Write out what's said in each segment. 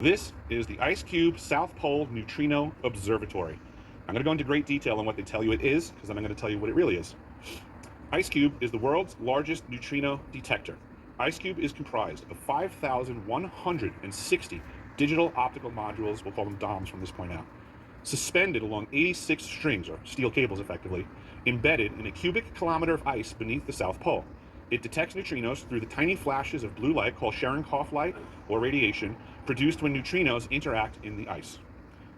This is the Ice Cube South Pole Neutrino Observatory. I'm going to go into great detail on what they tell you it is, because then I'm going to tell you what it really is. Ice Cube is the world's largest neutrino detector. Ice Cube is comprised of 5,160 digital optical modules, we'll call them DOMs from this point out, suspended along 86 strings, or steel cables effectively, embedded in a cubic kilometer of ice beneath the South Pole. It detects neutrinos through the tiny flashes of blue light called Cherenkov light, or radiation, produced when neutrinos interact in the ice.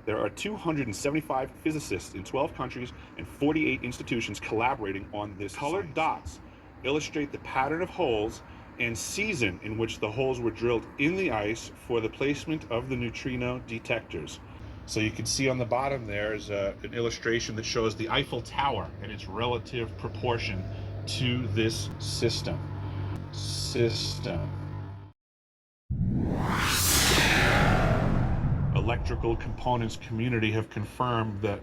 There are 275 physicists in 12 countries and 48 institutions collaborating on this. Colored dots illustrate the pattern of holes and season in which the holes were drilled in the ice for the placement of the neutrino detectors. So you can see on the bottom there is an illustration that shows the Eiffel Tower and its relative proportion to this system. Electrical components community have confirmed that,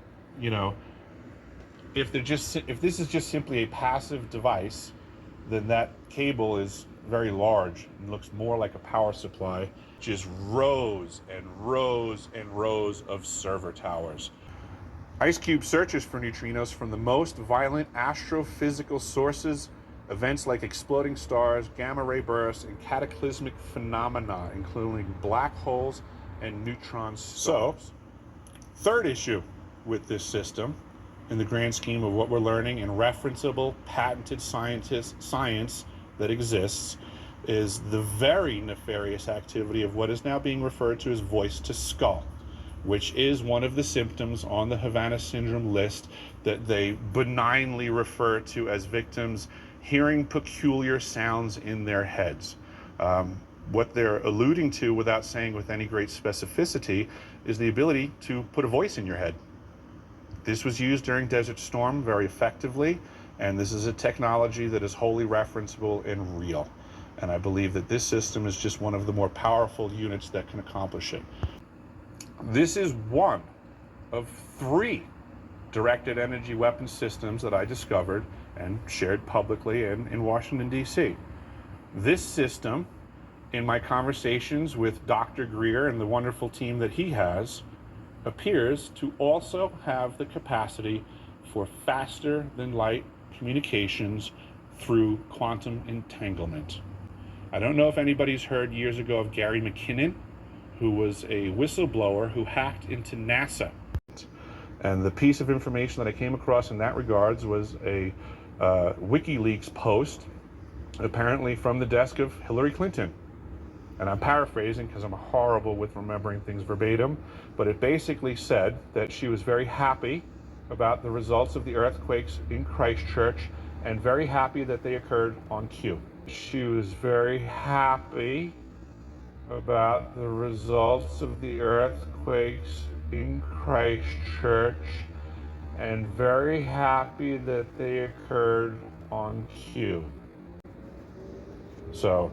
if this is just simply a passive device, then that cable is very large and looks more like a power supply. Just rows and rows and rows of server towers. Ice Cube searches for neutrinos from the most violent astrophysical sources, events like exploding stars, gamma ray bursts, and cataclysmic phenomena, including black holes and neutron stars. So, third issue with this system, in the grand scheme of what we're learning in referenceable, patented science that exists, is the very nefarious activity of what is now being referred to as voice to skull, which is one of the symptoms on the Havana syndrome list that they benignly refer to as victims hearing peculiar sounds in their heads. What they're alluding to, without saying with any great specificity, is the ability to put a voice in your head. This was used during Desert Storm very effectively, and this is a technology that is wholly referenceable and real. And I believe that this system is just one of the more powerful units that can accomplish it. This is one of 3 directed energy weapon systems that I discovered and shared publicly in Washington, D.C. This system, in my conversations with Dr. Greer and the wonderful team that he has, appears to also have the capacity for faster than light communications through quantum entanglement. I don't know if anybody's heard years ago of Gary McKinnon, who was a whistleblower who hacked into NASA. And the piece of information that I came across in that regards was a WikiLeaks post, apparently from the desk of Hillary Clinton. And I'm paraphrasing because I'm horrible with remembering things verbatim, but it basically said that she was very happy about the results of the earthquakes in Christchurch and very happy that they occurred on cue. She was very happy about the results of the earthquakes in Christchurch and very happy that they occurred on cue. So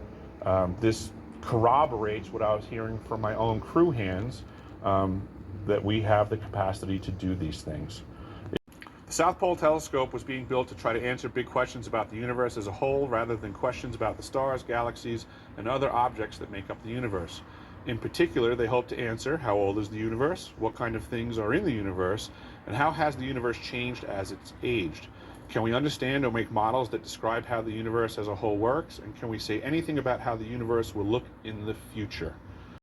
this corroborates what I was hearing from my own crew hands, that we have the capacity to do these things. The South Pole Telescope was being built to try to answer big questions about the universe as a whole, rather than questions about the stars, galaxies, and other objects that make up the universe. In particular, they hope to answer: how old is the universe? What kind of things are in the universe? And how has the universe changed as it's aged? Can we understand or make models that describe how the universe as a whole works? And can we say anything about how the universe will look in the future?